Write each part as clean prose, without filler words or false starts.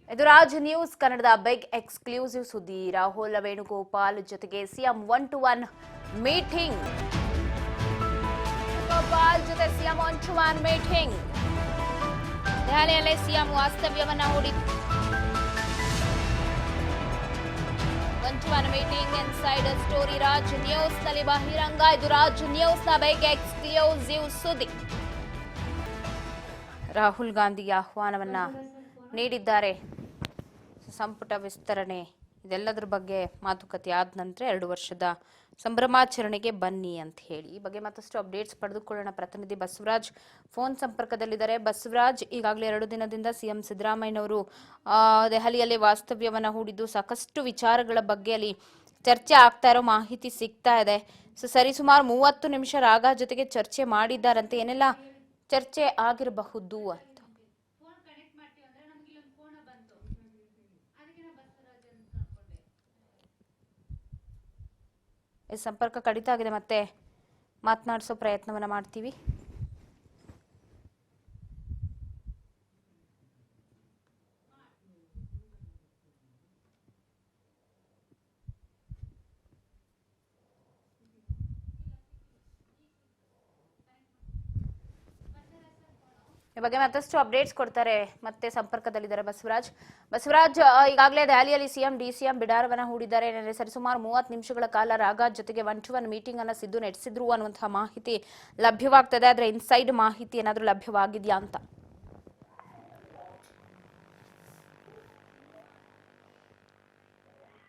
ಇದು ರಾಜ್ ನ್ಯೂಸ್ ಕನ್ನಡದ big exclusive ಸುದ್ದಿ. ರಾಹುಲ್ ವೇಣುಗೋಪಾಲ್ ಜೊತೆಗೆ ಸಿಎಂ 1-to-1 ಮೀಟಿಂಗ್. ಗೋಪಾಲ್ ಜೊತೆ ಸಿಎಂ 1-to-1 ಮೀಟಿಂಗ್. ದೆಹಲಿಯಲ್ಲಿ ಸಿಎಂ ವಾಸ್ತವ್ಯವನ್ನ ಹೂಡಿದ್ದು 1-to-1 meeting inside story Raj news ನಲ್ಲಿ ಬಹಿರಂಗ. ಇದು ರಾಜ್ ನ್ಯೂಸ್ ನ ಬಿಗ್ ಎಕ್ಸ್ಕ್ಲೂಸಿವ್ ಸುದ್ದಿ. ರಾಹುಲ್ ಗಾಂಧಿಗೆ ಆಹ್ವಾನವನ್ನ ನೀಡಿದ್ದಾರೆ. ಸಂಪುಟ ವಿಸ್ತರಣೆ ಇದೆಲ್ಲದರ ಬಗ್ಗೆ ಮಾತುಕತೆ ಆದ ನಂತರ 2 ವರ್ಷದ ಸಂಭ್ರಮಾಚರಣೆಗೆ ಬನ್ನಿ ಅಂತ ಹೇಳಿ ಈ ಬಗ್ಗೆ ಮತ್ತಷ್ಟು ಅಪ್ಡೇಟ್ಸ್ ಪಡೆದುಕೊಳ್ಳೋಣ. ಪ್ರತಿನಿಧಿ ಬಸವರಾಜ್ ಫೋನ್ ಸಂಪರ್ಕದಲ್ಲಿದ್ದಾರೆ. ಬಸವರಾಜ್, ಈಗಾಗಲೇ 2 ದಿನದಿಂದ ಸಿಎಂ ಸಿದ್ದರಾಮಯ್ಯನವರು ದೆಹಲಿಯಲ್ಲಿ ವಾಸ್ತವ್ಯವನ್ನ ಹೂಡಿದ್ದು ಸಾಕಷ್ಟು ವಿಚಾರಗಳ ಬಗ್ಗೆ ಅಲ್ಲಿ ಚರ್ಚೆ ಆಗ್ತಾ ಇರೋ ಮಾಹಿತಿ ಸಿಗ್ತಾ ಇದೆ. ಸರಿಸುಮಾರು 30 ನಿಮಿಷ ರಾಗ ಜೊತೆಗೆ ಚರ್ಚೆ ಮಾಡಿದ್ದಾರಂತೆ. ಏನೆಲ್ಲ ಚರ್ಚೆ ಆಗಿರಬಹುದು ಅಂತ ಸಂಪರ್ಕ ಕಡಿತ ಆಗಿದೆ. ಮತ್ತೆ ಮಾತನಾಡಿಸೋ ಪ್ರಯತ್ನವನ್ನ ಮಾಡ್ತೀವಿ. ಈ ಬಗ್ಗೆ ಮತ್ತಷ್ಟು ಅಪ್ಡೇಟ್ಸ್ ಕೊಡ್ತಾರೆ. ಮತ್ತೆ ಸಂಪರ್ಕದಲ್ಲಿದ್ದಾರೆ ಬಸವರಾಜ್, ಈಗಾಗಲೇ ದೆಹಲಿಯಲ್ಲಿ ಡಿಸಿಎಂ ಬಿಡಾರವನ್ನ ಹೂಡಿದ್ದಾರೆ. ಸರಿಸುಮಾರು 30 ನಿಮಿಷಗಳ ಕಾಲ ರಾಗ ಜೊತೆಗೆ 1-to-1 ಮೀಟಿಂಗ್ ಅನ್ನ ಸಿದ್ದು ನಡೆಸಿದ್ರು ಅನ್ನುವಂತಹ ಮಾಹಿತಿ ಲಭ್ಯವಾಗ್ತದೆ. ಆದ್ರೆ ಇನ್ಸೈಡ್ ಮಾಹಿತಿ ಏನಾದ್ರೂ ಲಭ್ಯವಾಗಿದೆಯಾ ಅಂತ?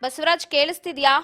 ಬಸವರಾಜ್, ಕೇಳಿಸ್ತಿದ್ಯಾ?